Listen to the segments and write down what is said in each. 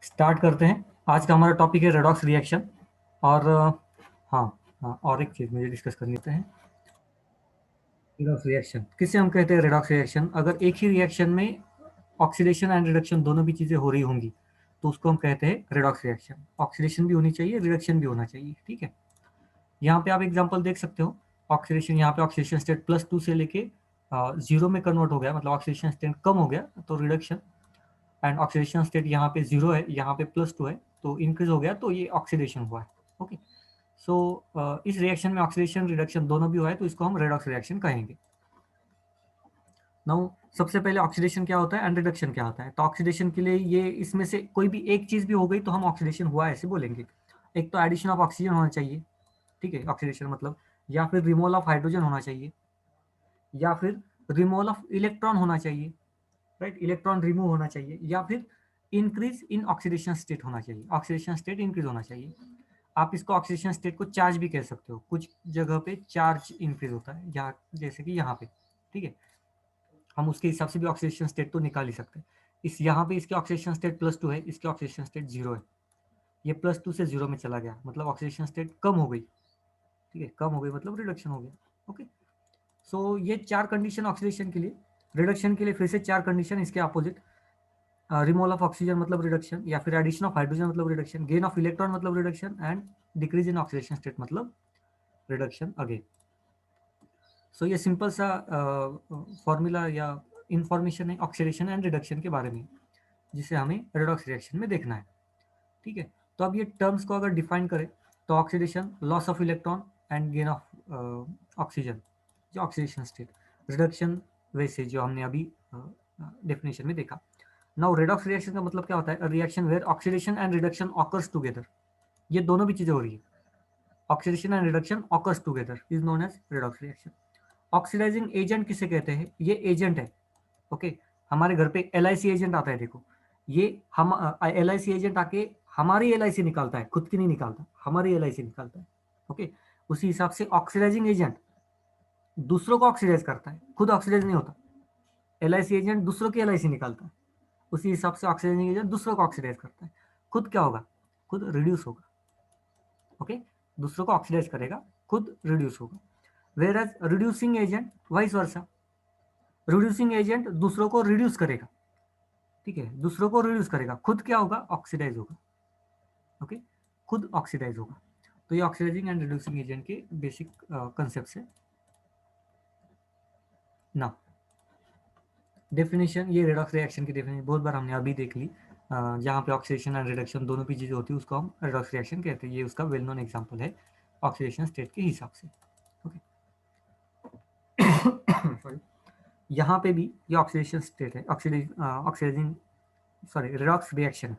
Start करते हैं। आज का हमारा टॉपिक है रेडॉक्स रिएक्शन। और हाँ हाँ, और एक चीज़ मुझे डिस्कस करनी होता है। रेडॉक्स रिएक्शन किसे हम कहते हैं? रेडॉक्स रिएक्शन, अगर एक ही रिएक्शन में ऑक्सीडेशन एंड रिडक्शन दोनों भी चीज़ें हो रही होंगी तो उसको हम कहते हैं रेडॉक्स रिएक्शन। ऑक्सीडेशन भी होनी चाहिए, रिडक्शन भी होना चाहिए। ठीक है, यहाँ पे आप एग्जांपल देख सकते हो। ऑक्सीडेशन, यहाँ पे ऑक्सीडेशन स्टेट +2 से लेके 0 में कन्वर्ट हो गया, मतलब ऑक्सीडेशन स्टेट कम हो गया तो रिडक्शन। एंड ऑक्सीडेशन स्टेट यहाँ पे 0 है, यहाँ पे +2 है तो इंक्रीज हो गया, तो ये ऑक्सीडेशन हुआ है। ओके, सो इस रिएक्शन में ऑक्सीडेशन रिडक्शन दोनों भी हुआ है तो इसको हम रेडॉक्स रिएक्शन कहेंगे। नाउ सबसे पहले ऑक्सीडेशन क्या होता है एंड रिडक्शन क्या होता है। तो ऑक्सीडेशन के लिए ये इसमें से कोई भी एक चीज भी हो गई तो हम ऑक्सीडेशन हुआ ऐसे बोलेंगे। एक तो एडिशन ऑफ ऑक्सीजन होना चाहिए, ठीक है, ऑक्सीडेशन मतलब, या फिर रिमूवल ऑफ हाइड्रोजन होना चाहिए, या फिर रिमूवल ऑफ इलेक्ट्रॉन होना चाहिए, राइट, इलेक्ट्रॉन रिमूव होना चाहिए, या फिर इंक्रीज इन ऑक्सीडेशन स्टेट होना चाहिए, ऑक्सीडेशन स्टेट इंक्रीज होना चाहिए। आप इसको ऑक्सीडेशन स्टेट को चार्ज भी कह सकते हो, कुछ जगह पे चार्ज इंक्रीज होता है, यहाँ जैसे कि यहाँ पे, ठीक है, हम उसके हिसाब से भी ऑक्सीडेशन स्टेट तो निकाल ही सकते हैं। इस यहाँ पे इसके ऑक्सीडेशन स्टेट +2 है, इसके ऑक्सीडेशन स्टेट 0 है, ये +2 से 0 में चला गया मतलब ऑक्सीडेशन स्टेट कम हो गई, ठीक है, कम हो गई मतलब रिडक्शन हो गया। ओके, सो ये 4 कंडीशन ऑक्सीडेशन के लिए। रिडक्शन के लिए फिर से 4 कंडीशन इसके अपोजिट। रिमूवल ऑफ ऑक्सीजन मतलब रिडक्शन, या फिर एडिशन ऑफ हाइड्रोजन मतलब रिडक्शन, गेन ऑफ इलेक्ट्रॉन मतलब reduction, and decrease in oxidation state मतलब रिडक्शन अगेन। सो ये सिंपल सा फॉर्मूला या इंफॉर्मेशन है ऑक्सीडेशन एंड रिडक्शन के बारे में, जिसे हमें रेडॉक्स रिएक्शन में देखना है। ठीक है, तो अब ये टर्म्स को अगर डिफाइन करें तो oxidation loss of electron and gain of oxygen, जो ऑक्सीडेशन स्टेट। रिडक्शन वैसे जो हमने अभी डेफिनेशन में देखा। नाउ रेडॉक्स रिएक्शन का मतलब क्या होता है? Reaction where oxidation and reduction occurs together. ये दोनों भी चीजें हो रही है, oxidation and reduction occurs together is known as redox reaction. Oxidising agent किसे कहते हैं? ये एजेंट है। ओके, हमारे घर पे LIC एजेंट आता है, देखो, ये हम LIC एजेंट आके हमारी LIC निकालता है, खुद की नहीं निकालता, हमारी LIC निकालता है। ओके, उसी हिसाब से ऑक्सीडाइजिंग एजेंट दूसरों को ऑक्सीडाइज करता है, खुद ऑक्सीडाइज नहीं होता। LIC एजेंट दूसरों की LIC निकालता है, उसी हिसाब से ऑक्सीडाइजिंग एजेंट दूसरों को ऑक्सीडाइज करता है, खुद क्या होगा? खुद रिड्यूस होगा। ओके, दूसरों को ऑक्सीडाइज करेगा, खुद रिड्यूस होगा। Where as reducing agent vice versa, reducing agent दूसरों को रिड्यूस करेगा, ठीक है, दूसरों को रिड्यूस करेगा, खुद क्या होगा? ऑक्सीडाइज होगा। ओके, खुद ऑक्सीडाइज होगा। तो ये ऑक्सीडाइजिंग एंड रिड्यूसिंग एजेंट के बेसिक कंसेप्ट है ना। डेफिनेशन, ये रेडॉक्स रिएक्शन की डेफिनेशन बहुत बार हमने अभी देख ली। जहाँ पे ऑक्सीडेशन एंड रिडक्शन दोनों की चीज़ें होती है उसको हम रेडॉक्स रिएक्शन कहते हैं। ये उसका वेल नोन एग्जांपल है ऑक्सीडेशन स्टेट के हिसाब से। ओके, सॉरी, यहाँ पे भी ये ऑक्सीडेशन स्टेट है, oxidising, sorry, redox reaction.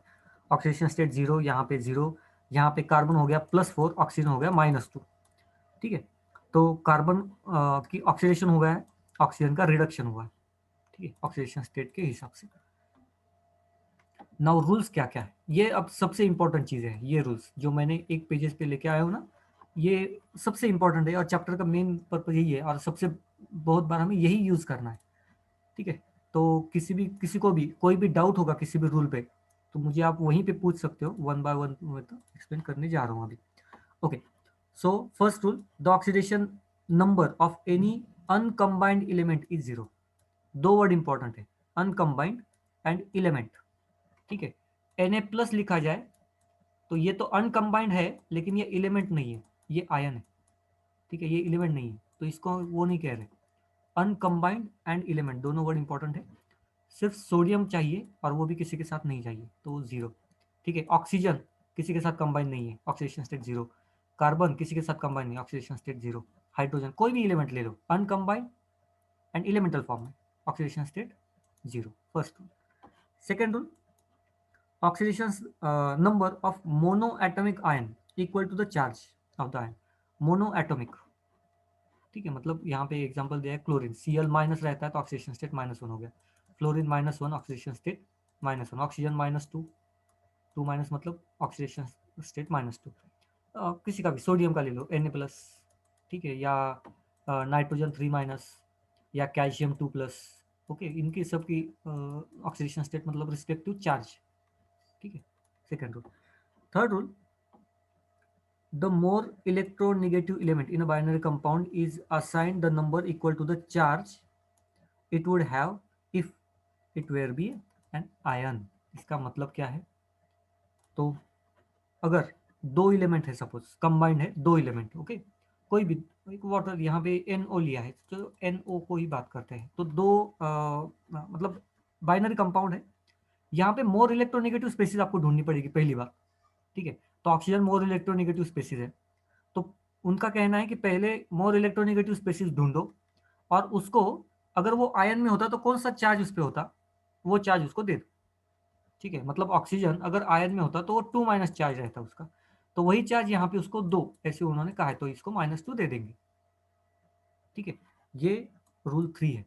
Oxidation state 0, यहाँ पे 0, यहाँ पे कार्बन हो गया +4, ऑक्सीजन हो गया -2। ठीक है, तो कार्बन की ऑक्सीडेशन हुआ है, ऑक्सीजन का रिडक्शन हुआ है, ठीक है, ऑक्सीडेशन स्टेट के हिसाब से। नाउ रूल्स क्या क्या है, ये अब सबसे इंपॉर्टेंट चीज़ है। ये रूल्स जो मैंने एक पेजेस पे लेके आया हूँ ना, ये सबसे इंपॉर्टेंट है और चैप्टर का मेन पर्पज यही है और सबसे बहुत बार हमें यही यूज़ करना है। ठीक है, तो किसी को भी कोई भी डाउट होगा किसी भी रूल पे तो मुझे आप वहीं पे पूछ सकते हो, 1 बाय 1 मैं तो एक्सप्लेन करने जा रहा हूँ अभी। Okay, so first rule, the oxidation number of any uncombined element is 0। दो वर्ड इंपॉर्टेंट है, अनकम्बाइंड एंड एलिमेंट। ठीक है, Na+ लिखा जाए तो ये तो अनकम्बाइंड है लेकिन ये एलिमेंट नहीं है, ये आयन है। ठीक है, ये एलिमेंट नहीं है तो इसको वो नहीं कह रहे। अनकम्बाइंड एंड एलिमेंट दोनों वर्ड इंपॉर्टेंट है। सिर्फ सोडियम चाहिए और वो भी किसी के साथ नहीं चाहिए तो 0। ठीक है, ऑक्सीजन किसी के साथ कंबाइन नहीं है, ऑक्सीडेशन स्टेट 0। कार्बन किसी के साथ कंबाइन नहीं, ऑक्सीडेशन स्टेट 0। हाइड्रोजन कोई भी एलिमेंट ले लो, अनकम्बाइंड एंड एलिमेंटल फॉर्म में, oxidation state 0, first rule. Second rule, oxidation number of mono atomic ion equal to the charge of the ion. Mono atomic, ठीक है, मतलब यहाँ पे एग्जांपल दिया है क्लोरीन, Cl- रहता है तो ऑक्सीडेशन स्टेट -1 हो गया। Fluorine -1, oxidation state -1। Oxygen -2, 2 minus मतलब ऑक्सीडेशन स्टेट -2। किसी का भी, सोडियम का ले लो Na+, ठीक है, या नाइट्रोजन 3- या कैल्शियम 2+। ओके, इनकी सबकी ऑक्सीडेशन स्टेट मतलब रिस्पेक्टिव चार्ज। ठीक है, second rule. Third rule, the more electronegative element in a binary compound is assigned the number equal to the charge it would have if it were be an ion. इसका मतलब क्या है? तो अगर दो element है, सपोज कंबाइंड है दो एलिमेंट, ओके, कोई भी एक वाटर, यहाँ पे NO लिया है तो NO को ही बात करते हैं, तो दो मतलब बाइनरी कंपाउंड है, यहाँ पे मोर इलेक्ट्रोनेगेटिव स्पेसिस आपको ढूंढनी पड़ेगी पहली बार, ठीक है. तो ऑक्सीजन मोर इलेक्ट्रोनेगेटिव स्पेसिस है, तो उनका कहना है कि पहले मोर इलेक्ट्रोनेगेटिव स्पेसिस ढूंढो और उसको, अगर वो आयन में होता तो कौन सा चार्ज उस पर होता, वो चार्ज उसको दे दो, ठीक है. मतलब ऑक्सीजन अगर आयन में होता तो वो 2- चार्ज रहता उसका, तो वही चार्ज यहाँ पे उसको दो, ऐसे उन्होंने कहा है, तो इसको -2 दे देंगे, ठीक है. ये रूल 3 है,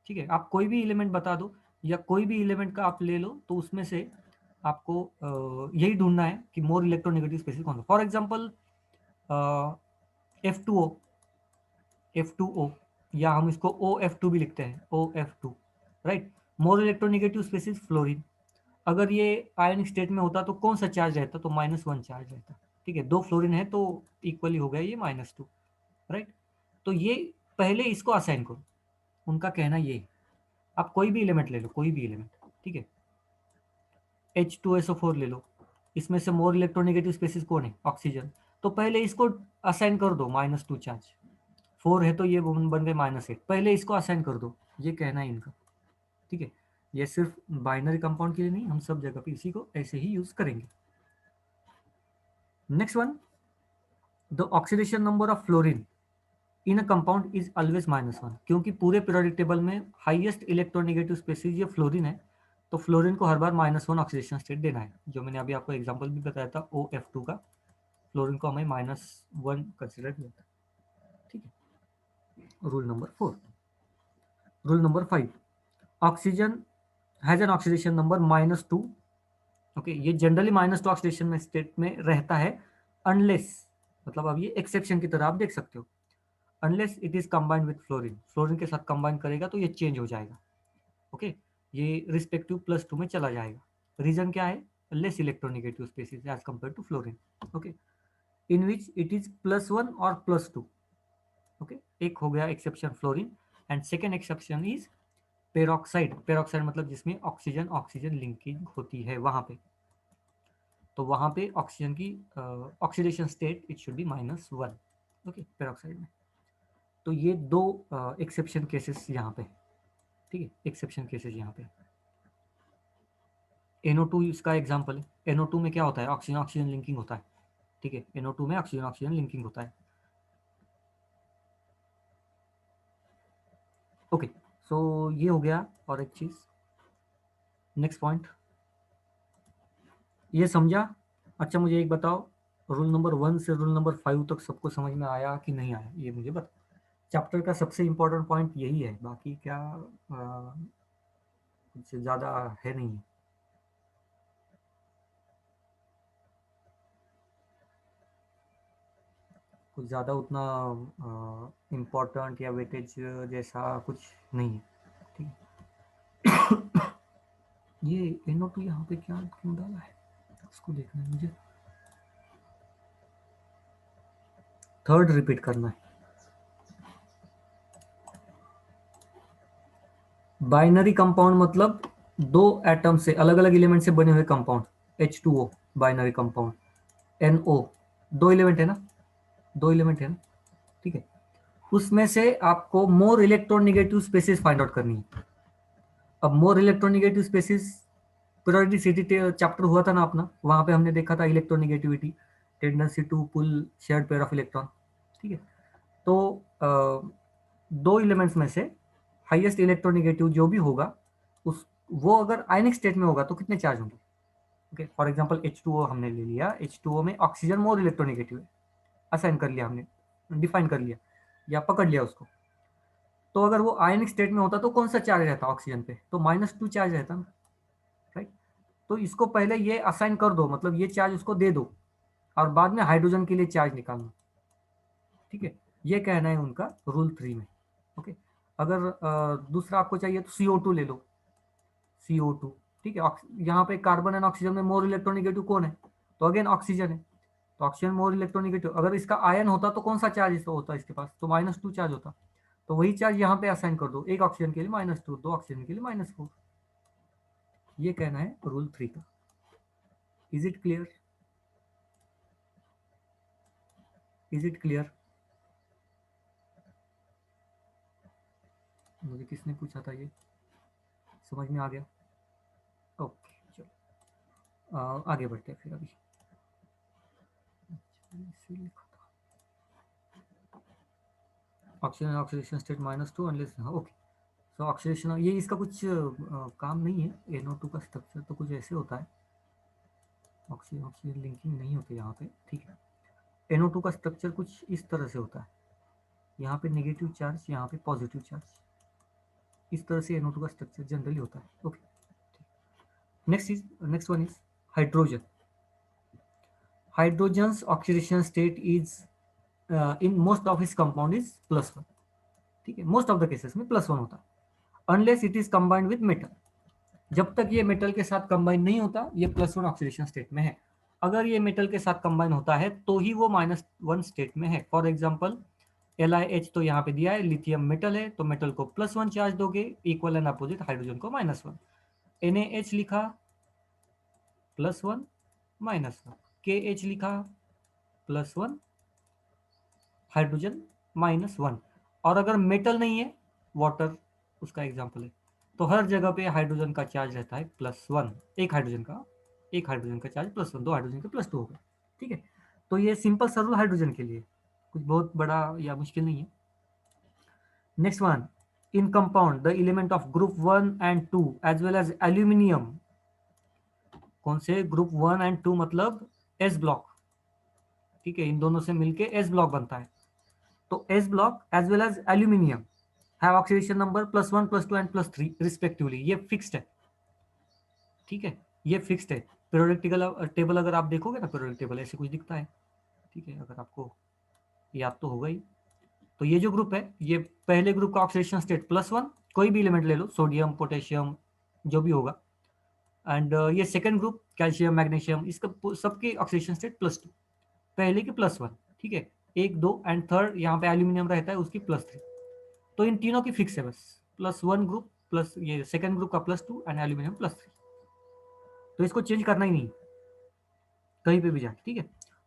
ठीक है. आप कोई भी एलिमेंट बता दो या कोई भी एलिमेंट का आप ले लो, तो उसमें से आपको यही ढूंढना है कि मोर इलेक्ट्रोनेगेटिव स्पेसिस कौन सा. फॉर एग्जाम्पल F2O, F2O, या हम इसको OF2 भी लिखते हैं, OF2, right. More electronegative species fluorine, अगर ये आयनिक स्टेट में होता तो कौन सा चार्ज रहता, तो -1 चार्ज रहता, ठीक है. दो फ्लोरीन है तो इक्वली हो गया ये -2, राइट. तो ये पहले इसको असाइन करो, उनका कहना ये है. आप कोई भी एलिमेंट ले लो, कोई भी एलिमेंट, ठीक है. H2SO4 ले लो, इसमें से मोर इलेक्ट्रोनेगेटिव स्पेसिस कौन है, ऑक्सीजन, तो पहले इसको असाइन कर दो -2 चार्ज. 4 है तो ये बन गए -8, पहले इसको असाइन कर दो, ये कहना है इनका, ठीक है. ये सिर्फ बाइनरी कंपाउंड के लिए नहीं, हम सब जगह पे इसी को ऐसे ही यूज करेंगे. Next one, the oxidation number of fluorine in a compound is always -1, क्योंकि पूरे पीरियोडिक टेबल में हाईएस्ट इलेक्ट्रोनेगेटिव स्पेसीज ये फ्लोरीन है, तो फ्लोरीन को हर बार -1 ऑक्सीडेशन स्टेट देना है, जो मैंने अभी आपको एग्जांपल भी बताया था OF2 का, फ्लोरीन को हमें -1 कंसिडर किया था, ठीक है. Rule number 4. Rule number 5, oxygen has an oxidation number -2, okay. ये जनरली -2 ऑक्सीडेशन में स्टेट में रहता है, अनलेस, मतलब अब ये एक्सेप्शन की तरह आप देख सकते हो, unless it is combined with fluorine, fluorine के साथ कंबाइन करेगा तो ये चेंज हो जाएगा, ओके. ये रिस्पेक्टिव +2 में चला जाएगा. रीजन क्या है, less electronegative species as compare to fluorine, okay, in which it is +1 और +2, ओके. एक हो गया exception fluorine, and second exception is peroxide. Peroxide मतलब जिसमें ऑक्सीजन ऑक्सीजन लिंकिंग होती है, वहां पे, तो वहां पे ऑक्सीजन की oxidation state it should be -1, okay, peroxide में. तो ये दो एक्सेप्शन केसेस यहाँ पे, ठीक है, एक्सेप्शन केसेस यहाँ पे. NO2 इसका एग्जांपल है. NO2 में क्या होता है, ऑक्सीजन ऑक्सीजन लिंकिंग होता है, ठीक है. NO2 में ऑक्सीजन ऑक्सीजन लिंकिंग होता है, ओके. सो ये हो गया. और एक चीज, नेक्स्ट पॉइंट, ये समझा. अच्छा मुझे एक बताओ, रूल नंबर 1 से रूल नंबर 5 तक सबको समझ में आया कि नहीं आया, ये मुझे बता. चैप्टर का सबसे इम्पोर्टेंट पॉइंट यही है, बाकी क्या कुछ ज़्यादा है नहीं. कुछ ज़्यादा उतना इम्पोर्टेंट या वेटेज जैसा कुछ नहीं है, ठीक है. ये NO2 यहाँ पे क्या क्यों डाला है, उसको देखना है मुझे. थर्ड रिपीट करना है. बाइनरी कंपाउंड मतलब दो एटम से, अलग अलग एलिमेंट से बने हुए compound. H2O binary compound, NO दो एलिमेंट है ना, दो एलिमेंट है ना, ठीक है. उसमें से आपको more electronegative species find out करनी है. अब more electronegative species, periodicity chapter हुआ था ना अपना, वहां पे हमने देखा था electronegativity, tendency to pull shared pair of electron, ठीक है. तो दो एलिमेंट्स में से हाईएस्ट इलेक्ट्रोनेगेटिव जो भी होगा, उस वो अगर आयनिक स्टेट में होगा तो कितने चार्ज होंगे, ओके. फॉर एग्जांपल H2O हमने ले लिया, H2O में ऑक्सीजन मोर इलेक्ट्रोनेगेटिव है, असाइन कर लिया हमने, डिफाइन कर लिया या पकड़ लिया उसको. तो अगर वो आयनिक स्टेट में होता तो कौन सा चार्ज रहता ऑक्सीजन पे, तो -2 चार्ज रहता ना, राइट. तो इसको पहले ये असाइन कर दो, मतलब ये चार्ज उसको दे दो, और बाद में हाइड्रोजन के लिए चार्ज निकालना, ठीक है. ये कहना है उनका रूल 3 में, ओके. अगर दूसरा आपको चाहिए तो CO2 ले लो, CO2, ठीक है। यहाँ पे कार्बन एंड ऑक्सीजन में मोर इलेक्ट्रोनेगेटिव कौन है? तो अगेन ऑक्सीजन है। तो ऑक्सीजन मोर इलेक्ट्रोनेगेटिव, अगर इसका आयन होता तो कौन सा चार्ज इसका होता इसके पास? तो -2 चार्ज होता। तो वही चार्ज यहाँ पे असाइन कर दो, एक ऑक्सीजन के लिए -2, दो ऑक्सीजन के लिए -4। ये कहना है रूल 3 का। Is it clear? Is it clear? मुझे किसने पूछा था ये? समझ में आ गया? ओके चलो आगे बढ़ते हैं फिर। अभी oxygen oxidation state -2 unless, okay. सो ऑक्सीडेशन, ये इसका कुछ काम नहीं है। NO2 का स्ट्रक्चर तो कुछ ऐसे होता है, ऑक्सीजन ऑक्सीजन लिंकिंग नहीं होती यहाँ पे, ठीक है। NO2 का स्ट्रक्चर कुछ इस तरह से होता है, यहाँ पे नेगेटिव चार्ज, यहाँ पे पॉजिटिव चार्ज, इस तरह से NO2 का स्ट्रक्चर जनरली होता है, okay. Next one is hydrogen. Hydrogens oxidation state is in most of his compound is +1, ठीक है। मोस्ट ऑफ द केसेस में +1 होता है, unless it is combined with metal. जब तक ये मेटल के साथ कंबाइन नहीं होता, ये +1 ऑक्सीडेशन स्टेट में है। अगर ये मेटल के साथ कंबाइन होता है तो ही वो -1 स्टेट में है। फॉर एग्जाम्पल LiH तो यहाँ पे दिया है, लिथियम मेटल है तो मेटल को +1 चार्ज दोगे, इक्वल एंड अपोजिट हाइड्रोजन को -1। NaH लिखा +1 -1, KH लिखा +1, हाइड्रोजन -1। और अगर मेटल नहीं है, वाटर उसका एग्जाम्पल है, तो हर जगह पे हाइड्रोजन का चार्ज रहता है +1। एक हाइड्रोजन का चार्ज +1, दो हाइड्रोजन का +2 होगा, ठीक है। तो ये सिंपल सरल हाइड्रोजन के लिए, कुछ बहुत बड़ा या मुश्किल नहीं है। Next one, in compound the element of group 1 and 2 as well as aluminium. कौन से? ग्रुप 1 एंड 2 मतलब S ब्लॉक, ठीक है। इन दोनों से मिलके S ब्लॉक बनता है। तो S block as well as aluminium have oxidation number +1, +2 and +3 respectively. ये फिक्स्ड है, ठीक है, ये फिक्स्ड है। पीरियोडिक टेबल अगर आप देखोगे ना, पीरियोडिक टेबल ऐसे कुछ दिखता है, ठीक है, अगर आपको याद तो होगा ही। तो ये जो ग्रुप है, ये पहले ग्रुप का ऑक्सीडेशन स्टेट +1, कोई भी एलिमेंट ले लो, सोडियम पोटेशियम जो भी होगा। एंड ये सेकंड ग्रुप कैल्शियम मैग्नीशियम, इसका सबके ऑक्सीडेशन स्टेट +2, पहले के +1, ठीक है। 1, 2 एंड थर्ड यहाँ पे एल्यूमिनियम रहता है, उसकी +3। तो इन तीनों की फिक्स है बस, +1 ग्रुप प्लस ये सेकंड ग्रुप का +2 एंड एल्यूमिनियम +3। तो इसको चेंज करना ही नहीं कहीं पे भी जाके, ठीक है।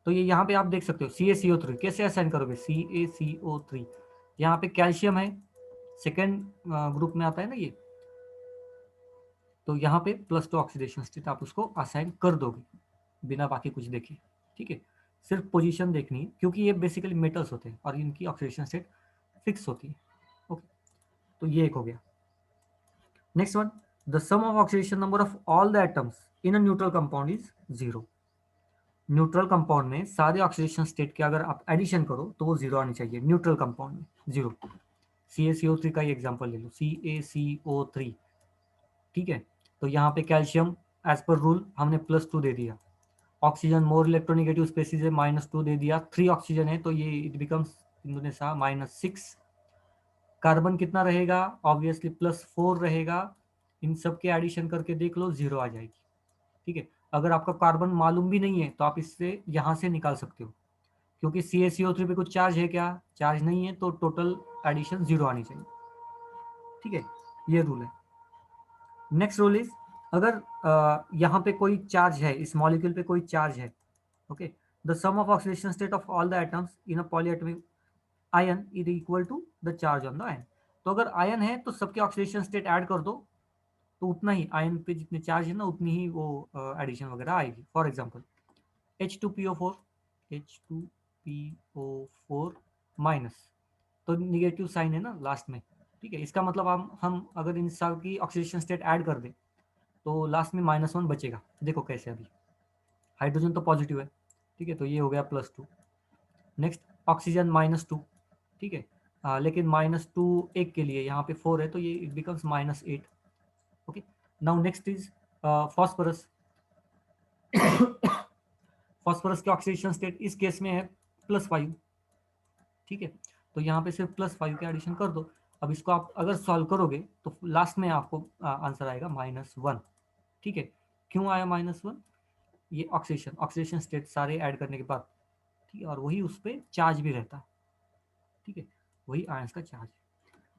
तो ये यहाँ पे आप देख सकते हो CaCO3 कैसे असाइन करोगे, CaCO3। यहाँ पे कैल्शियम है, सेकेंड ग्रुप में आता है ना ये, तो यहाँ पे +2 ऑक्सीडेशन स्टेट आप उसको असाइन कर दोगे बिना बाकी कुछ देखे, ठीक है। सिर्फ पोजीशन देखनी है, क्योंकि ये बेसिकली मेटल्स होते हैं और इनकी ऑक्सीडेशन स्टेट फिक्स होती है, ओके। तो ये एक हो गया। Next one, the sum of oxidation number of all the atoms in a neutral compound is 0। Neutral compound में सारे ऑक्सीडेशन स्टेट के अगर आप एडिशन करो तो वो 0 आनी चाहिए, न्यूट्रल कंपाउंड में 0। CaCO3 का ही एग्जांपल ले लो, CaCO3, ठीक है। तो यहाँ पे कैल्शियम एज पर रूल हमने +2 दे दिया, ऑक्सीजन मोर इलेक्ट्रोनेगेटिव स्पेसीज है, -2 दे दिया, 3 ऑक्सीजन है तो ये इट बिकम्स इंडोनेशिया -6। कार्बन कितना रहेगा? ऑब्वियसली +4 रहेगा। इन सब के एडिशन करके देख लो, 0 आ जाएगी, ठीक है। अगर आपका कार्बन मालूम भी नहीं है तो आप इससे यहाँ से निकाल सकते हो, क्योंकि CaCO3 पे कुछ चार्ज है क्या? चार्ज नहीं है, तो टोटल एडिशन 0 आनी चाहिए, ठीक है। ये रूल है। नेक्स्ट रूल इज, अगर यहाँ पे कोई चार्ज है, इस मॉलिक्यूल पे कोई चार्ज है, okay, the sum of oxidation state of all the atoms in a polyatomic ion is equal to the charge on the ion. तो अगर आयन है तो सबके ऑक्सीडेशन स्टेट ऐड कर दो, तो उतना ही आयन पे जितने चार्ज है ना, उतनी ही वो एडिशन वगैरह आएगी। For example H2PO4, H2PO4 minus, तो निगेटिव साइन है ना लास्ट में, ठीक है। इसका मतलब हम अगर इन सब की ऑक्सीडेशन स्टेट ऐड कर दें तो लास्ट में -1 बचेगा। देखो कैसे, अभी हाइड्रोजन तो पॉजिटिव है, ठीक है, तो ये हो गया +2। नेक्स्ट ऑक्सीजन -2, ठीक है। लेकिन -2 एक के लिए, यहाँ पे 4 है तो ये it becomes -8, okay. Now next is phosphorus. Phosphorus के ऑक्सीडेशन स्टेट इस केस में है +5, ठीक है। तो यहाँ पे सिर्फ +5 के एडिशन कर दो। अब इसको आप अगर सॉल्व करोगे तो लास्ट में आपको आंसर आएगा -1, ठीक है। क्यों आया -1? ये ऑक्सीडेशन स्टेट सारे ऐड करने के बाद, ठीक है, और वही उस पर चार्ज भी रहता है, ठीक है, वही आयंस का चार्ज।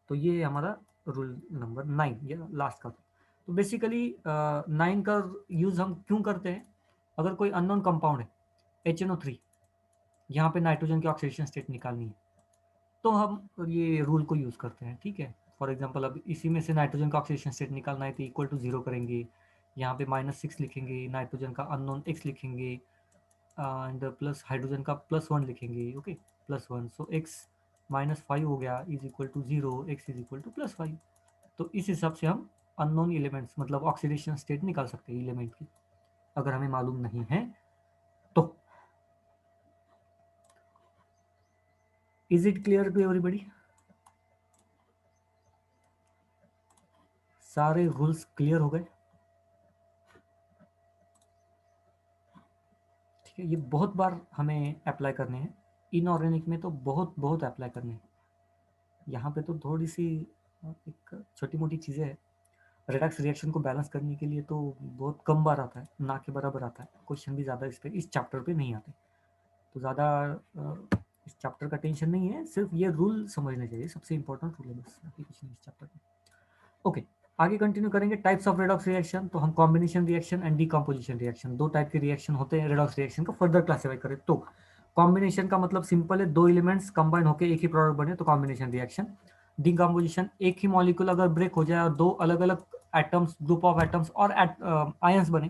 तो ये हमारा रूल नंबर 9 या लास्ट का। तो बेसिकली 9 का यूज़ हम क्यों करते हैं? अगर कोई अननोन कंपाउंड है HNO3, यहाँ पे नाइट्रोजन की ऑक्सीडेशन स्टेट निकालनी है, तो हम ये रूल को यूज़ करते हैं, ठीक है। फॉर एग्जांपल अब इसी में से नाइट्रोजन का ऑक्सीडेशन स्टेट निकालना है तो इक्वल टू 0 करेंगे, यहाँ पे -6 लिखेंगे, नाइट्रोजन का अननोन X लिखेंगे, एंड प्लस हाइड्रोजन का +1 लिखेंगे, ओके, +1। सो X -5 हो गया is equal to 0, X is equal to +5। तो इस हिसाब से हम अननोन एलिमेंट्स मतलब ऑक्सीडेशन स्टेट निकाल सकते हैं एलिमेंट की, अगर हमें मालूम नहीं है तो। Is it clear to everybody? सारे रूल्स क्लियर हो गए? ठीक है, ये बहुत बार हमें अप्लाई करने हैं, इनऑर्गेनिक में तो बहुत बहुत अप्लाई करने हैं। यहाँ पे तो थोड़ी सी एक छोटी मोटी चीज़ें हैं, रेडक्स रिएक्शन को बैलेंस करने के लिए तो बहुत कम बार आता है, ना के बराबर आता है, क्वेश्चन भी ज़्यादा इस पे इस चैप्टर पे नहीं आते, तो ज़्यादा इस चैप्टर का टेंशन नहीं है, सिर्फ ये रूल समझने चाहिए, सबसे इंपॉर्टेंट रूल है बस, बाकी कुछ नहीं इस चैप्टर में। ओके, आगे कंटिन्यू करेंगे टाइप्स ऑफ रेडॉक्स रिएक्शन। तो हम combination reaction and decomposition reaction, दो टाइप के रिएक्शन होते हैं रेडॉक्स रिएक्शन को फर्दर क्लासिफाई करें तो। कॉम्बिनेशन का मतलब सिंपल है, दो एलिमेंट्स कंबाइन होकर एक ही प्रोडक्ट बने तो कॉम्बिनेशन रिएक्शन। डीकम्पोजिशन, एक ही मॉलिक्यूल अगर ब्रेक हो जाए और दो अलग अलग एटम्स, ग्रुप ऑफ एटम्स और आयंस बने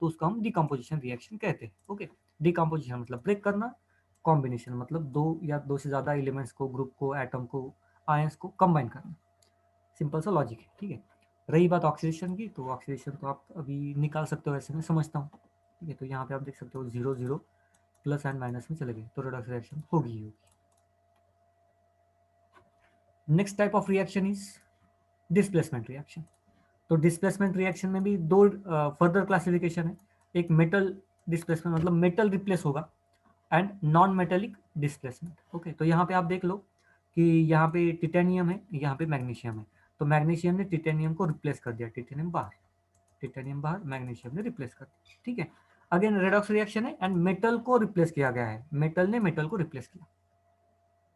तो उसको हम डीकम्पोजिशन रिएक्शन कहते हैं, ओके। डीकम्पोजिशन मतलब ब्रेक करना, कॉम्बिनेशन मतलब दो या दो से ज्यादा एलिमेंट्स को, ग्रुप को, एटम को, आयंस को कंबाइन करना। सिंपल सा लॉजिक है, ठीक है। रही बात ऑक्सीडेशन की, तो ऑक्सीडेशन तो आप अभी निकाल सकते हो, ऐसे मैं समझता हूँ, ठीक है। तो यहाँ पे आप देख सकते हो 0 0 प्लस एंड माइनस में चले गए तो रेडॉक्स रिएक्शन होगी ही होगी। Next type of reaction is displacement reaction. तो डिस्प्लेसमेंट रिएक्शन में भी दो फर्दर क्लासिफिकेशन है। एक मेटल डिस्प्लेसमेंट मतलब मेटल रिप्लेस होगा, and non metallic displacement, okay. तो यहाँ पे आप देख लो कि यहाँ पे टिटेनियम है, यहाँ पे मैग्नीशियम है, तो मैग्नीशियम ने टिटेनियम को रिप्लेस कर दिया, टिटेनियम बाहर, टिटेनियम बाहर, मैग्नीशियम ने रिप्लेस कर दिया, ठीक है। अगेन रेडॉक्स रिएक्शन है एंड मेटल को रिप्लेस किया गया है, मेटल ने मेटल को रिप्लेस किया,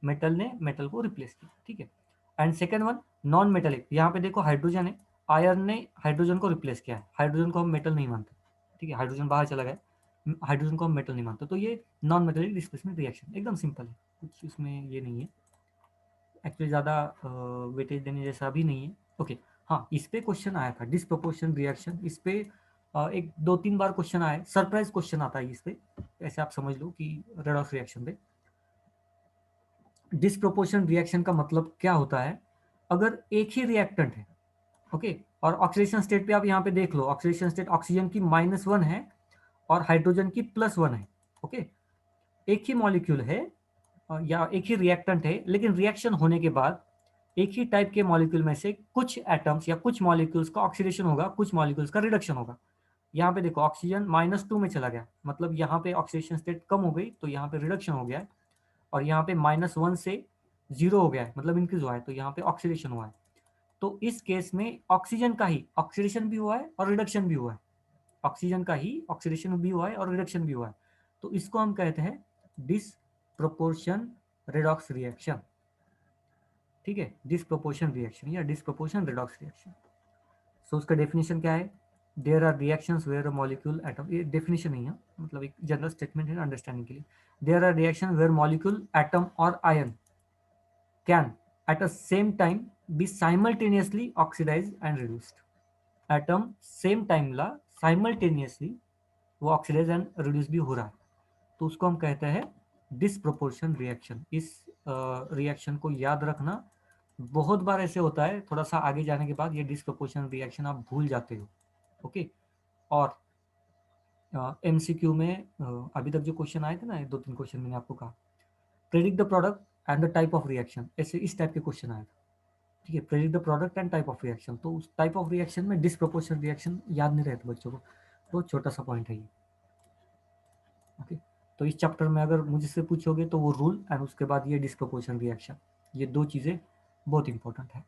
मेटल ने मेटल को रिप्लेस किया, ठीक है। And second one non metallic, यहाँ पे देखो हाइड्रोजन है, आयरन ने हाइड्रोजन को रिप्लेस किया है, हाइड्रोजन को हम मेटल नहीं मानते, ठीक है, हाइड्रोजन बाहर चला गया, हाइड्रोजन को हम मेटल नहीं मानते, तो ये नॉन मेटेलिक डिस्प्लेसमेंट रिएक्शन एकदम सिंपल है, कुछ इसमें ये नहीं है, एक्चुअली ज़्यादा वेटेज देने जैसा भी नहीं है, ओके। हाँ, इस पे क्वेश्चन आया था डिस्प्रोपोर्शन रिएक्शन, इस पे एक 2-3 बार क्वेश्चन आया, सरप्राइज क्वेश्चन आता है इस पे, ऐसे आप समझ लो कि रेडॉक्स रिएक्शन पे डिस्प्रोपोर्शन रिएक्शन का मतलब क्या होता है। अगर एक ही रिएक्टेंट है, ओके, और ऑक्सीडेशन स्टेट पे आप यहाँ पे देख लो, ऑक्सीडेशन स्टेट ऑक्सीजन की -1 है और हाइड्रोजन की +1 है, ओके। एक ही मॉलिक्यूल है या एक ही रिएक्टेंट है, लेकिन रिएक्शन होने के बाद एक ही टाइप के मॉलिक्यूल में से कुछ एटम्स या कुछ मॉलिक्यूल्स का ऑक्सीडेशन होगा, कुछ मॉलिक्यूल्स का रिडक्शन होगा। यहाँ पे देखो ऑक्सीजन -2 में चला गया, मतलब यहाँ पे ऑक्सीडेशन स्टेट कम हो गई, तो यहाँ पे रिडक्शन हो गया है, और यहाँ पे -1 से 0 हो गया है, मतलब इंक्रीज हुआ है, तो यहाँ पे ऑक्सीडेशन हुआ है। तो इस केस में ऑक्सीजन का ही ऑक्सीडेशन भी हुआ है और रिडक्शन भी हुआ है, ऑक्सीजन का ही ऑक्सीडेशन भी हुआ है और रिडक्शन भी हुआ है, तो इसको हम कहते हैं डिसप्रोपोर्शन रेडॉक्स रिएक्शन, ठीक है, डिसप्रोपोर्शन रिएक्शन या डिसप्रोपोर्शन रेडॉक्स रिएक्शन। सो उसका डेफिनेशन क्या है, there are reactions where a molecule atom, ये डेफिनेशन नहीं है, मतलब एक जनरल स्टेटमेंट है अंडरस्टैंडिंग के लिए। There are reaction where molecule atom और ion can at a same time be simultaneously oxidized and reduced. Atom same time ला साइमल्टेनियसली वो ऑक्सीडाइज एंड रिड्यूस भी हो रहा है, तो उसको हम कहते हैं डिसप्रोपोर्शन रिएक्शन। इस रिएक्शन को याद रखना, बहुत बार ऐसे होता है, थोड़ा सा आगे जाने के बाद ये डिसप्रोपोर्शन रिएक्शन आप भूल जाते हो, ओके। और एमसीक्यू में अभी तक जो क्वेश्चन आए थे ना, 2-3 क्वेश्चन मैंने आपको कहा, predict the product and the type of reaction, ऐसे इस टाइप के क्वेश्चन आए थे, ठीक है। Predict the product and type of reaction, तो उस टाइप ऑफ रिएक्शन में डिसप्रोपोर्शन रिएक्शन याद नहीं रहता बच्चों को, तो छोटा सा पॉइंट है ये, ओके। तो इस चैप्टर में अगर मुझसे पूछोगे तो वो रूल एंड उसके बाद ये डिसप्रोपोर्शन रिएक्शन, ये दो चीज़ें बहुत इंपॉर्टेंट है,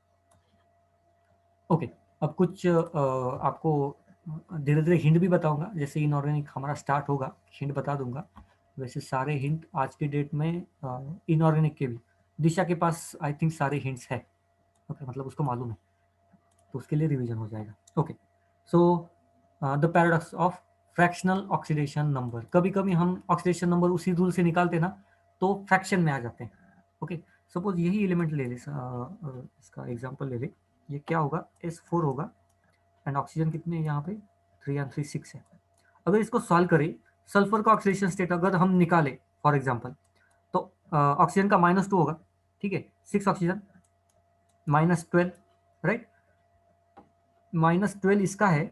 ओके। अब कुछ आपको धीरे धीरे हिंट भी बताऊंगा, जैसे इनऑर्गेनिक हमारा स्टार्ट होगा हिंट बता दूंगा। वैसे सारे हिंट आज की डेट में इनऑर्गेनिक के भी दिशा के पास आई थिंक सारे हिंट्स है। ओके, मतलब उसको मालूम है, तो उसके लिए रिवीजन हो जाएगा। Okay, so the paradox of fractional oxidation number. कभी कभी हम ऑक्सीडेशन नंबर उसी रूल से निकालते ना, तो फ्रैक्शन में आ जाते हैं। ओके, सपोज यही एलिमेंट ले ले, इसका एग्जांपल ले ले। ये क्या होगा, S4 होगा, एंड ऑक्सीजन कितने हैं यहाँ पे, 3 और 3 6 है। अगर इसको सॉल्व करें, सल्फर का ऑक्सीडेशन स्टेट अगर हम निकालें फॉर एग्जांपल, तो ऑक्सीजन का -2 होगा, ठीक है, 6 ऑक्सीजन, -12, राइट, -12 इसका है,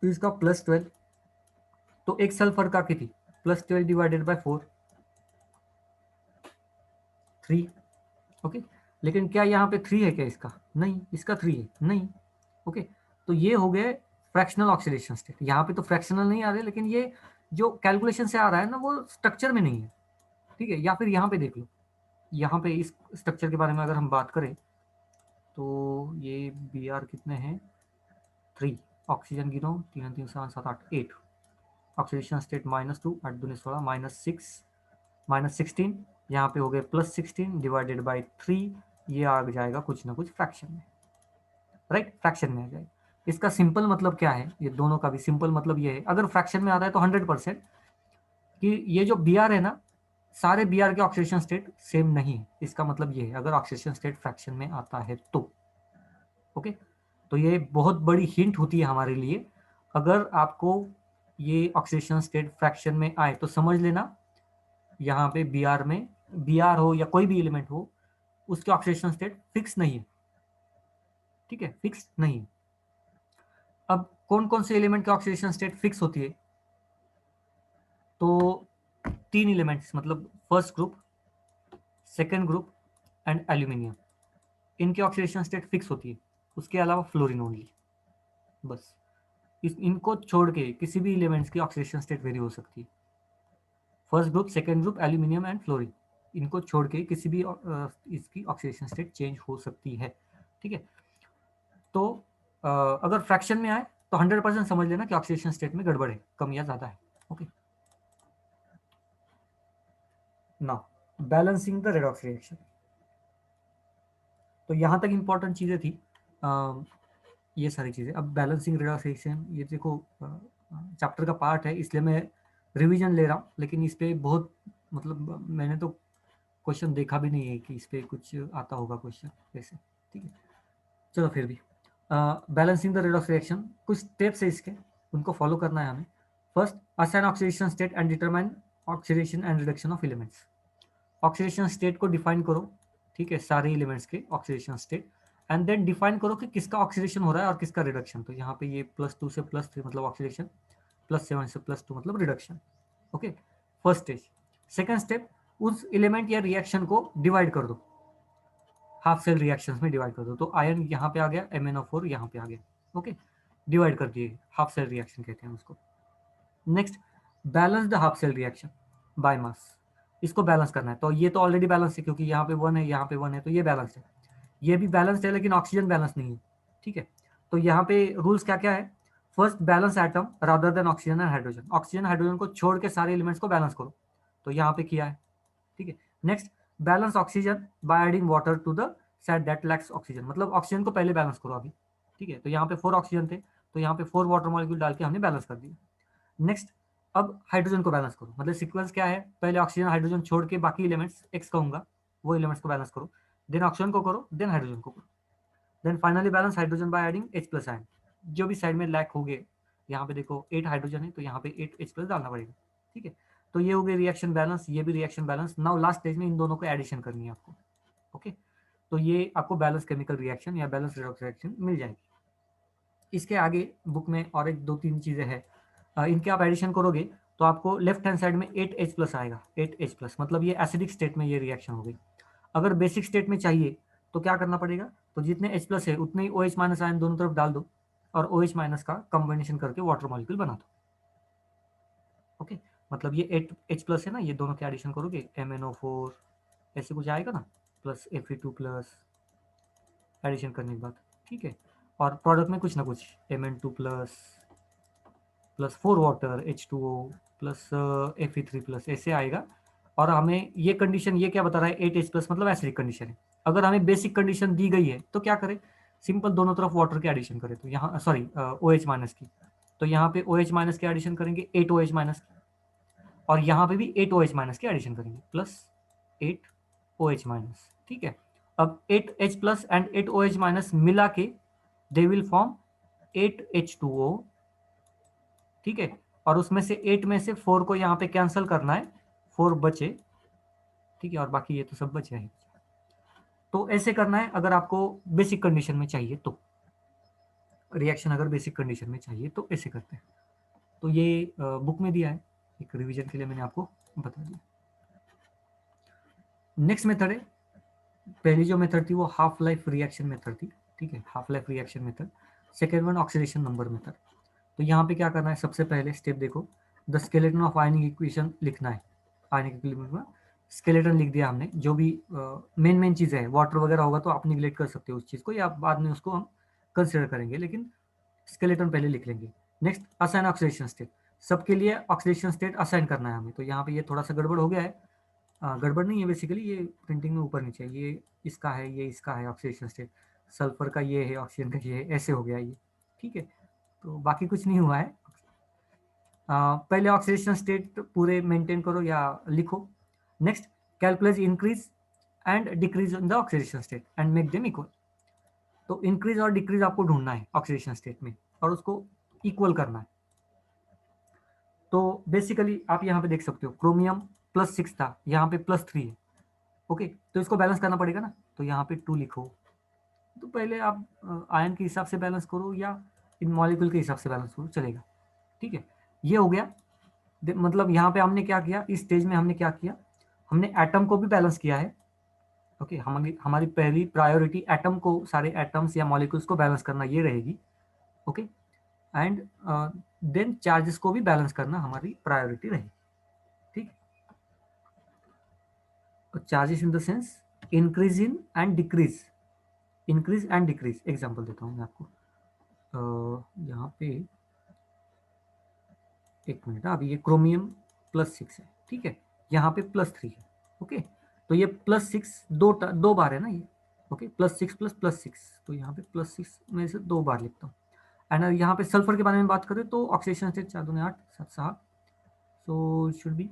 तो इसका +12, तो एक सल्फर का कितनी, +12 डिवाइडेड बाय 4, 3। ओके, लेकिन क्या यहाँ पे 3 है क्या इसका, नहीं, इसका 3 है, नहीं। ओके, तो ये हो गए फ्रैक्शनल ऑक्सीडेशन स्टेट। यहाँ पे तो फ्रैक्शनल नहीं आ रहे, लेकिन ये जो कैलकुलेशन से आ रहा है ना, वो स्ट्रक्चर में नहीं है, ठीक है। या फिर यहाँ पे देख लो, यहाँ पे इस स्ट्रक्चर के बारे में अगर हम बात करें, तो ये Br कितने हैं, 3, ऑक्सीजन गिनो, 3 3 7 7 8 8, ऑक्सीडेशन स्टेट -2, 8 दूनी 16, -6, -16, यहाँ पे हो गए +16 डिवाइडेड बाई 3, ये आ जाएगा कुछ ना कुछ फ्रैक्शन में, राइट, फ्रैक्शन में आ जाएगा। इसका सिंपल मतलब क्या है, ये दोनों का भी सिंपल मतलब ये है, अगर फ्रैक्शन में आता है तो 100% कि ये जो Br है ना, सारे Br के ऑक्सीडेशन स्टेट सेम नहीं है। इसका मतलब ये है, अगर ऑक्सीडेशन स्टेट फ्रैक्शन में आता है तो। ओके, तो ये बहुत बड़ी हिंट होती है हमारे लिए। अगर आपको ये ऑक्सीडेशन स्टेट फ्रैक्शन में आए तो समझ लेना, यहाँ पे Br में, Br हो या कोई भी एलिमेंट हो, उसके ऑक्सीडेशन स्टेट फिक्स नहीं है, ठीक है, फिक्स नहीं है। अब कौन कौन से एलिमेंट के ऑक्सीडेशन स्टेट फिक्स होती है, तो 3 एलिमेंट्स, मतलब first group, second group and aluminium, इनकी ऑक्सीडेशन स्टेट फिक्स होती है। उसके अलावा फ्लोरीन ओनली, बस। इनको छोड़ के किसी भी एलिमेंट्स की ऑक्सीडेशन स्टेट वेरी हो सकती है। First group, second group, aluminium and fluorine, इनको छोड़ के किसी भी इसकी ऑक्सीडेशन स्टेट चेंज हो सकती है, ठीक है। तो अगर फ्रैक्शन में आए तो 100% समझ लेना कि ऑक्सीडेशन स्टेट में गड़बड़ है, कम या ज्यादा है। Okay, now balancing the redox reaction. तो यहाँ तक इंपॉर्टेंट चीजें थी, ये सारी चीजें। अब बैलेंसिंग रेडॉक्स रिएक्शन, ये देखो चैप्टर का पार्ट है, इसलिए मैं रिवीजन ले रहा हूँ, लेकिन इस पे बहुत, मतलब मैंने तो क्वेश्चन देखा भी नहीं है कि इस पे कुछ आता होगा क्वेश्चन वैसे, ठीक है। चलो फिर भी, बैलेंसिंग द रेडॉक्स रिएक्शन, कुछ स्टेप्स है इसके, उनको फॉलो करना है हमें। First, assign oxidation state and determine oxidation and reduction of elements. Oxidation state को डिफाइन करो, ठीक है, सारे एलिमेंट्स के oxidation state, and then define करो कि किसका ऑक्सीडेशन हो रहा है और किसका रिडक्शन। तो यहाँ पे ये +2 से +3 मतलब ऑक्सीडेशन, +7 से +2 मतलब reduction. Okay, first stage. Second step, उस एलिमेंट या रिएक्शन को डिवाइड कर दो, हाफ सेल रिएक्शंस में डिवाइड कर दो। तो आयन यहाँ पे आ गया, MnO4 यहाँ पे आ गया, ओके, डिवाइड कर दिए, हाफ सेल रिएक्शन कहते हैं उसको। Next, balance the half cell reaction by mass. इसको बैलेंस करना है, तो ये तो ऑलरेडी बैलेंस है क्योंकि यहाँ पे 1 है, यहाँ पे 1 है, तो ये बैलेंस है। ये भी बैलेंस है, लेकिन ऑक्सीजन बैलेंस नहीं है, ठीक है। तो यहाँ पे रूल्स क्या क्या है, first, balance atom rather than oxygen and hydrogen. Oxygen hydrogen को छोड़ के सारे एलिमेंट्स को बैलेंस करो, तो यहाँ पे किया है, ठीक है। Next, balance oxygen by adding water to the set that lacks oxygen, मतलब ऑक्सीजन को पहले बैलेंस करो अभी, ठीक है। तो यहाँ पे 4 ऑक्सीजन थे, तो यहाँ पे 4 वाटर मॉलिक्यूल डाल के हमने बैलेंस कर दिया। नेक्स्ट, अब हाइड्रोजन को बैलेंस करो, मतलब सीक्वेंस क्या है, पहले ऑक्सीजन हाइड्रोजन छोड़ के बाकी एलिमेंट्स, एक्स कहूंगा, वो एलिमेंट्स को बैलेंस करो, देन ऑक्सीजन को करो, देन हाइड्रोजन को करो, then finally balance hydrogen by adding H+ ion. जो भी साइड में लैक हो गए, यहाँ पे देखो 8 हाइड्रोजन है, तो यहाँ पे 8 H+ डालना पड़ेगा, ठीक है। तो ये हो गई रिएक्शन बैलेंस, ये भी reaction balance. Now last stage में इन दोनों को एडिशन करनी है आपको, ओके। तो ये आपको बैलेंस केमिकल रिएक्शन या बैलेंस रेडॉक्स रिएक्शन मिल जाएगी। इसके आगे बुक में और एक 2-3 चीजें हैं, इनके आप एडिशन करोगे तो आपको लेफ्ट हैंड साइड में 8H+ आएगा, 8H+, मतलब ये एसिडिक स्टेट में ये रिएक्शन हो गई। अगर बेसिक स्टेट में चाहिए तो क्या करना पड़ेगा, तो जितने H+ है उतने ही OH- आयन दोनों तरफ डाल दो, और OH- का कॉम्बिनेशन करके वाटर मॉलिक्यूल बना दो, ओके। मतलब ये 8H+ है ना, ये दोनों के एडिशन करोगे, MnO4 ऐसे कुछ आएगा ना, प्लस Fe2+, एडिशन करने के बाद, ठीक है। और प्रोडक्ट में कुछ ना कुछ, Mn2+, plus 4 water H2O plus Fe3 plus, ऐसे आएगा। और हमें ये कंडीशन, ये क्या बता रहा है, 8H प्लस मतलब एसिडिक कंडीशन है। अगर हमें बेसिक कंडीशन दी गई है तो क्या करें, सिंपल दोनों तरफ वाटर की एडिशन करें। तो यहाँ सॉरी OH माइनस की, तो यहाँ पे OH माइनस की एडिशन करेंगे 8OH माइनस, और यहाँ पे भी 8OH माइनस की एडिशन करेंगे प्लस 8OH माइनस। ठीक है, अब 8H plus and 8OH minus मिला के दे विल फॉर्म 8H2O। ठीक है, और उसमें से 8 में से 4 को यहाँ पे कैंसिल करना है, 4 बचे। ठीक है, और बाकी ये तो सब बचे हैं। तो ऐसे करना है अगर आपको बेसिक कंडीशन में चाहिए तो, रिएक्शन अगर बेसिक कंडीशन में चाहिए तो ऐसे करते हैं। तो ये बुक में दिया है, एक रिवीजन के लिए मैंने आपको बता दिया। नेक्स्ट मेथड है, पहली जो मेथड थी वो हाफ लाइफ रिएक्शन मेथड थी। ठीक है, half life reaction method. Second one oxidation number method. तो यहाँ पे क्या करना है, सबसे पहले स्टेप देखो, the skeleton of ionic equation लिखना है। आयनिक इक्विलिब्रियम में स्केलेटन लिख दिया हमने, जो भी मेन चीज़ें है, वाटर वगैरह होगा तो आप निगलेक्ट कर सकते हो उस चीज़ को, या बाद में उसको हम कंसिडर करेंगे, लेकिन स्केलेटन पहले लिख लेंगे। नेक्स्ट असाइन ऑक्सीडेशन स्टेट, सबके लिए ऑक्सीडेशन स्टेट असाइन करना है हमें। तो यहाँ पे ये थोड़ा सा गड़बड़ हो गया है, गड़बड़ नहीं है बेसिकली, ये प्रिंटिंग में ऊपर नीचे, ये इसका है, ये इसका है ऑक्सीडेशन स्टेट, सल्फर का ये है, ऑक्सीजन का ये है, ऐसे हो गया ये। ठीक है, तो बाकी कुछ नहीं हुआ है। पहले ऑक्सीडेशन स्टेट पूरे मेंटेन करो या लिखो। Next calculate increase and decrease in the oxidation state and make them equal. तो इंक्रीज और डिक्रीज आपको ढूंढना है ऑक्सीडेशन स्टेट में और उसको इक्वल करना है। तो बेसिकली आप यहाँ पे देख सकते हो, क्रोमियम +6 था, यहाँ पे +3 है। ओके, तो इसको बैलेंस करना पड़ेगा ना, तो यहाँ पे 2 लिखो। तो पहले आप आयन के हिसाब से बैलेंस करो या इन मॉलिक्यूल के हिसाब से बैलेंस करो, चलेगा। ठीक है, ये हो गया। मतलब यहाँ पे हमने क्या किया, इस स्टेज में हमने क्या किया, हमने एटम को भी बैलेंस किया है। ओके, हमारी पहली प्रायोरिटी एटम को, सारे एटम्स या मॉलिक्यूल्स को बैलेंस करना ये रहेगी। ओके, एंड देन चार्जेस को भी बैलेंस करना हमारी प्रायोरिटी रहेगी। ठीक, charges in the sense increase in and decrease, increase and decrease. Example देता हूँ मैं आपको, यहाँ पे एक मिनट, अभी ये क्रोमियम +6 है। ठीक है, यहाँ पे +3 है। ओके, तो ये +6 दो बार है ना ये। ओके, +6 प्लस +6, तो यहाँ पे +6 में से 2 बार लिखता हूँ। एंड यहाँ पे सल्फर के बारे में बात करें तो ऑक्सीडेशन स्टेट 4 दूनी 8 7 6, सो शुड बी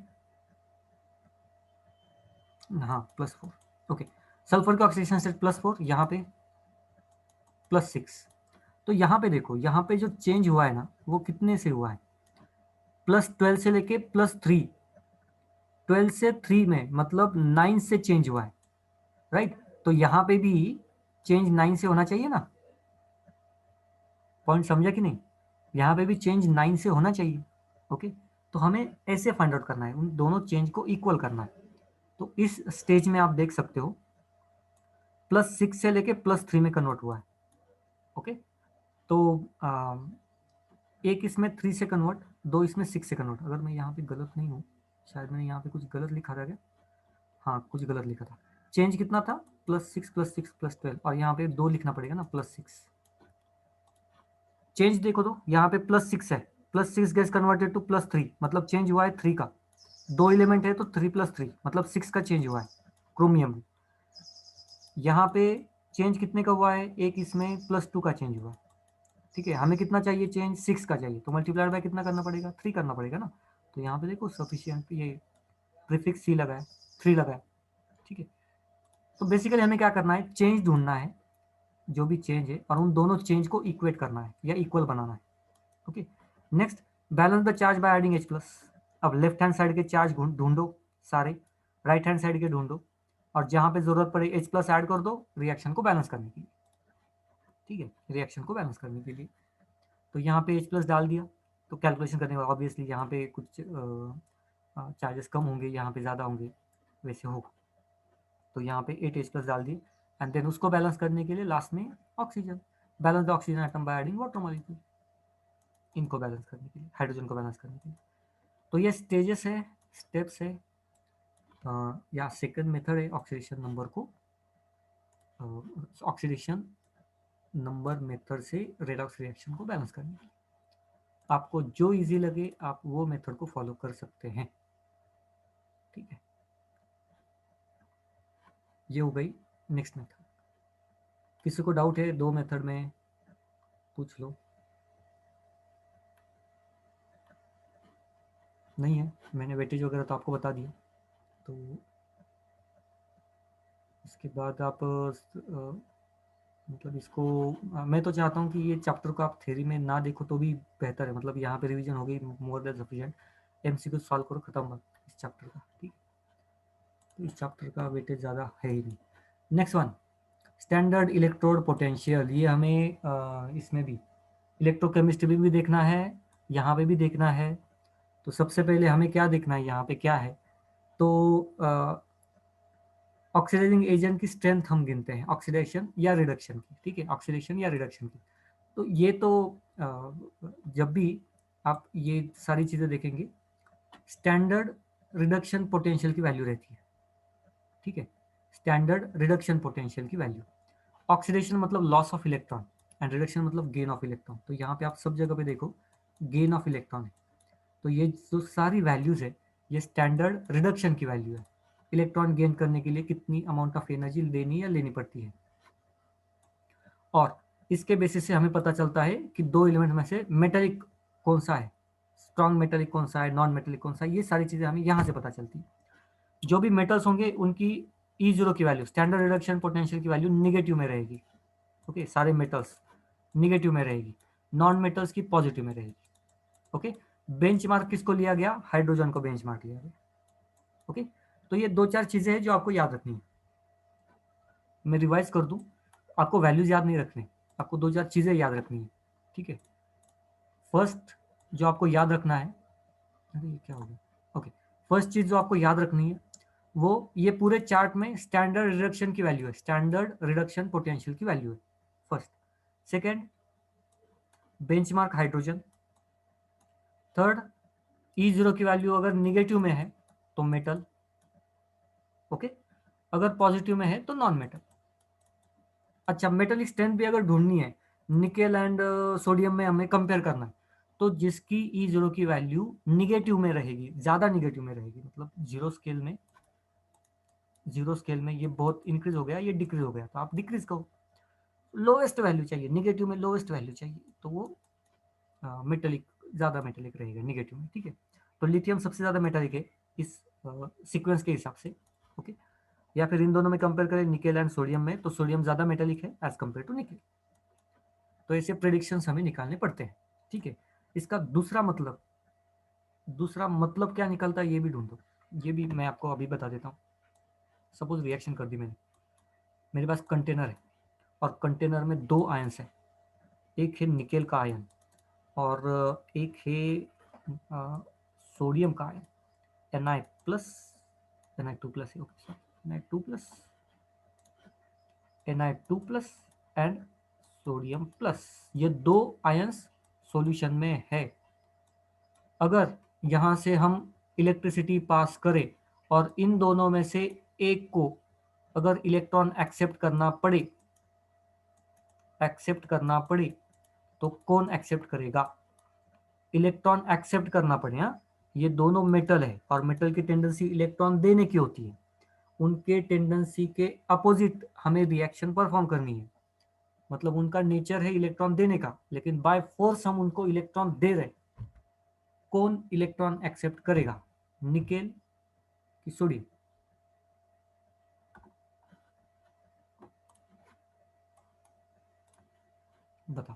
हाँ +4। ओके, सल्फर का ऑक्सीडेशन स्टेट +4, यहाँ पे +6। तो यहाँ पे देखो, यहाँ पे जो चेंज हुआ है ना वो कितने से हुआ है, +12 से लेके +3, 12 से 3 में मतलब 9 से चेंज हुआ है, राइट। तो यहाँ पे भी चेंज 9 से होना चाहिए ना, पॉइंट समझा कि नहीं, यहाँ पे भी चेंज 9 से होना चाहिए। ओके, तो हमें ऐसे फाइंड आउट करना है, उन दोनों चेंज को इक्वल करना है। तो इस स्टेज में आप देख सकते हो +6 से लेके +3 में कन्वर्ट हुआ है। ओके, तो एक इसमें 3 से कन्वर्ट, 2 इसमें 6 से कन्वर्ट। अगर मैं यहाँ पे गलत नहीं हूँ, शायद मैंने यहाँ पे कुछ गलत लिखा था क्या, हाँ कुछ गलत लिखा था। चेंज कितना था, +6 +6 +12, और यहाँ पे 2 लिखना पड़ेगा ना, +6। चेंज देखो तो यहाँ पे +6 है, +6 गेट्स कन्वर्टेड टू +3, मतलब चेंज हुआ है 3 का। 2 एलिमेंट है तो 3 + 3 मतलब 6 का चेंज हुआ है क्रोमियम में। यहाँ पे चेंज कितने का हुआ है, एक इसमें +2 का चेंज हुआ है। ठीक है, हमें कितना चाहिए चेंज, 6 का चाहिए, तो मल्टीप्लाइड बाय कितना करना पड़ेगा, 3 करना पड़ेगा ना। तो यहाँ पे देखो सफिशियंट, ये प्रीफिक्स सी लगा है, 3 लगा है। ठीक है, तो बेसिकली हमें क्या करना है, चेंज ढूंढना है, जो भी चेंज है, और उन दोनों चेंज को इक्वेट करना है या इक्वल बनाना है। Okay, next balance the charge by adding H+। अब लेफ्ट हैंड साइड के चार्ज ढूंढो सारे, राइट हैंड साइड के ढूंढो, और जहां पे जरूरत पड़े H+ ऐड कर दो रिएक्शन को बैलेंस करने के लिए। ठीक है, रिएक्शन को बैलेंस करने के लिए, तो यहाँ पे H+ डाल दिया। तो कैलकुलेशन करने के बाद ऑब्वियसली यहाँ पे कुछ चार्जेस कम होंगे, यहाँ पे ज़्यादा होंगे, वैसे हो। तो यहाँ पे 8H+ डाल दिए, एंड देन उसको बैलेंस करने के लिए लास्ट में oxygen, balance the oxygen atom by adding water molecule, इनको बैलेंस करने के लिए, हाइड्रोजन को बैलेंस करने के लिए। तो ये स्टेजेस है, स्टेप्स है, या सेकंड मेथड है ऑक्सीडेशन नंबर को, ऑक्सीडेशन नंबर मेथड से रेडॉक्स रिएक्शन को बैलेंस करने की। आपको जो इजी लगे आप वो मेथड को फॉलो कर सकते हैं, ठीक है। ये हो गई नेक्स्ट मेथड। किसी को डाउट है दो मेथड में पूछ लो। नहीं है, मैंने वेटेज वगैरह तो आपको बता दिया। तो इसके बाद आप मतलब इसको मैं तो चाहता हूँ कि ये चैप्टर को आप थ्योरी में ना देखो तो भी बेहतर है, मतलब यहाँ पे रिवीजन हो गई more than sufficient. MCQ solve करो, खत्म बात इस चैप्टर का, ठीक। तो इस चैप्टर का वेटेज ज़्यादा है ही नहीं। Next one, standard electrode potential. ये हमें इसमें भी इलेक्ट्रोकेमिस्ट्री में भी देखना है, यहाँ पे भी देखना है। तो सबसे पहले हमें क्या देखना है, यहाँ पे क्या है, तो ऑक्सीडाइजिंग एजेंट की स्ट्रेंथ हम गिनते हैं, ऑक्सीडेशन या रिडक्शन की, ठीक है, ऑक्सीडेशन या रिडक्शन की। तो ये तो जब भी आप ये सारी चीज़ें देखेंगे स्टैंडर्ड रिडक्शन पोटेंशियल की वैल्यू रहती है, ठीक है, स्टैंडर्ड रिडक्शन पोटेंशियल की वैल्यू। ऑक्सीडेशन मतलब loss of electron and reduction मतलब गेन ऑफ इलेक्ट्रॉन। तो यहाँ पे आप सब जगह पे देखो गेन ऑफ इलेक्ट्रॉन है। तो ये जो सारी वैल्यूज है ये स्टैंडर्ड रिडक्शन की वैल्यू है। इलेक्ट्रॉन गेन करने के लिए कितनी अमाउंट ऑफ एनर्जी लेनी या लेनी पड़ती है, और इसके बेसिस से हमें पता चलता है कि दो एलिमेंट में से मेटेलिक कौन सा है, स्ट्रॉन्ग मेटेलिक कौन सा है, नॉन मेटेलिक कौन सा है। ये सारी चीज़ें हमें यहाँ से पता चलती है। जो भी मेटल्स होंगे उनकी E0 की वैल्यू, स्टैंडर्ड रिडक्शन पोटेंशियल की वैल्यू निगेटिव में रहेगी, ओके, सारे मेटल्स निगेटिव में रहेगी, नॉन मेटल्स की पॉजिटिव में रहेगी, ओके। बेंचमार्क किसको लिया गया, हाइड्रोजन को बेंचमार्क लिया गया, ओके। तो ये दो चार चीजें हैं जो आपको याद रखनी है। मैं रिवाइज कर दूं, आपको वैल्यूज याद नहीं रखने, आपको दो चार चीजें याद रखनी है, ठीक है। फर्स्ट जो आपको याद रखना है, अरे ये क्या हो गया, ओके, फर्स्ट चीज जो आपको याद रखनी है वो ये पूरे चार्ट में स्टैंडर्ड रिडक्शन की वैल्यू है, स्टैंडर्ड रिडक्शन पोटेंशियल की वैल्यू है first. Second benchmark hydrogen. Third E0 की वैल्यू अगर निगेटिव में है तो मेटल, ओके, अगर पॉजिटिव में है तो नॉन मेटल। अच्छा, मेटलिक स्ट्रेंथ भी अगर ढूंढनी है, निकेल एंड सोडियम में हमें कंपेयर करना है, तो जिसकी E0 की वैल्यू निगेटिव में रहेगी, ज्यादा निगेटिव में रहेगी, मतलब जीरो स्केल में ये बहुत इंक्रीज हो गया, ये डिक्रीज हो गया, तो आप डिक्रीज करो। लोवेस्ट वैल्यू चाहिए, निगेटिव में लोवेस्ट वैल्यू चाहिए, तो वो मेटेलिक, ज़्यादा मेटेलिक रहेगा निगेटिव में, ठीक है। तो लिथियम सबसे ज़्यादा मेटेलिक है इस सीक्वेंस के हिसाब से, ओके। या फिर इन दोनों में कंपेयर करें निकेल एंड सोडियम में, तो सोडियम ज़्यादा मेटेलिक है एज कम्पेयर टू निकेल। तो ऐसे प्रेडिक्शंस हमें निकालने पड़ते हैं, ठीक है। इसका दूसरा मतलब क्या निकलता है ये भी ढूंढो, ये भी मैं आपको अभी बता देता हूँ। सपोज रिएक्शन कर दी मैंने, मेरे पास कंटेनर है और कंटेनर में दो आयंस है, एक है निकेल का आयन और एक है सोडियम का ion, Na plus, Na2 plus है, okay, Na2 plus, Na2 plus and sodium plus, ये दो आयंस सॉल्यूशन में है। अगर यहाँ से हम इलेक्ट्रिसिटी पास करें और इन दोनों में से एक को अगर इलेक्ट्रॉन एक्सेप्ट करना पड़े तो कौन एक्सेप्ट करेगा, इलेक्ट्रॉन एक्सेप्ट करना पड़े। हाँ, ये दोनों मेटल है और मेटल की टेंडेंसी इलेक्ट्रॉन देने की होती है, उनके टेंडेंसी के अपोजिट हमें रिएक्शन परफॉर्म करनी है। मतलब उनका नेचर है इलेक्ट्रॉन देने का, लेकिन बाय फोर्स हम उनको इलेक्ट्रॉन दे रहे। कौन इलेक्ट्रॉन एक्सेप्ट करेगा, निकेल की सोडियम? बताओ,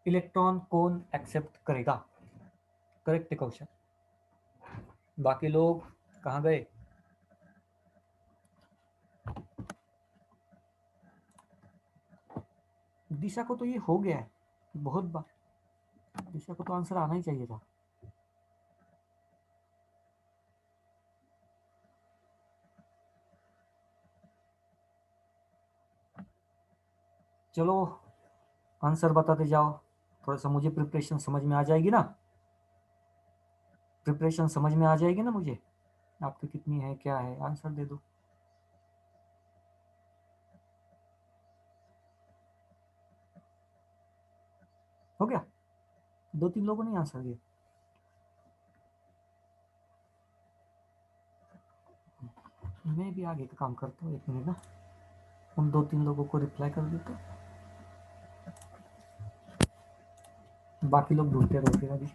इलेक्ट्रॉन कौन एक्सेप्ट करेगा? Correct question. बाकी लोग कहाँ गए? दिशा को तो ये हो गया है बहुत बार, दिशा को तो आंसर आना ही चाहिए था। चलो आंसर बताते जाओ, थोड़ा सा मुझे प्रिपरेशन समझ में आ जाएगी ना, प्रिपरेशन समझ में आ जाएगी ना मुझे, आपकी कितनी है क्या है, आंसर दे दो। हो गया, 2-3 लोगों ने आंसर दिया। मैं भी आगे का काम करता हूँ, 1 मिनट ना, उन 2-3 लोगों को रिप्लाई कर देता हूँ, बाकी लोग ढूंढते रहो फिर अभी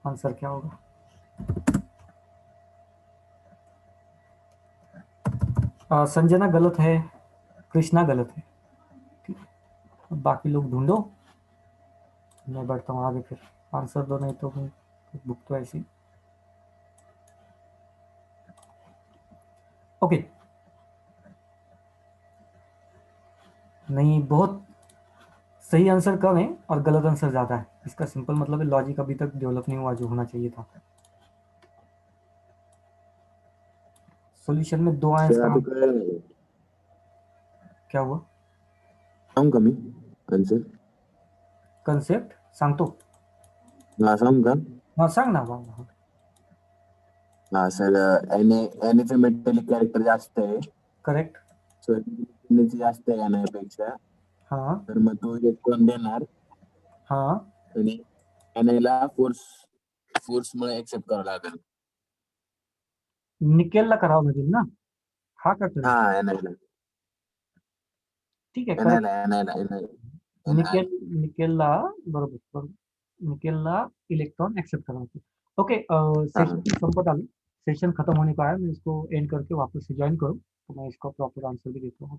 आंसर क्या होगा। संजना गलत है, कृष्णा गलत है, ठीक है, अब बाकी लोग ढूंढो, मैं बढ़ता हूँ आगे, फिर आंसर दो, नहीं तो मैं बुक तो ऐसी। ओके, नहीं, बहुत सही आंसर कम है और गलत आंसर ज़्यादा है, इसका सिंपल मतलब है लॉजिक अभी तक डेवलप नहीं हुआ जो होना चाहिए था। सॉल्यूशन में 2 आए इसका तो क्या हुआ? सांगू का मी आन्सर? कन्सेप्ट सांगतो? हा, सांगू का? हां, सांग ना बाबा. हा सर, एनएचे मेटॅलिक कॅरेक्टर जास्त आहे, करेक्ट. सो एनएची जास्त आहे एनआयपेक्षा, हां, तर मग तो इलेक्ट्रॉन देणार हां. आणि एनआयला फोर्समुळे एक्सेप्ट करावं लागेल. निकेलला करावं लागेल ना? हा का करेल? हा, एनआयला ठीक आहे, करेक्ट. एनआयला एनआयला एनआय निकेल निकेलला बरोबर, बरोबर. निकेलला इलेक्ट्रॉन एक्सेप्ट कराना चाहिए. ओके, हा. सेशन संपत आलं. सेशन खत्म होने को आया, मैं इसको एंड करके वापस से जॉइन करूँ, तो मैं इसका प्रॉपर आंसर भी देता हूँ.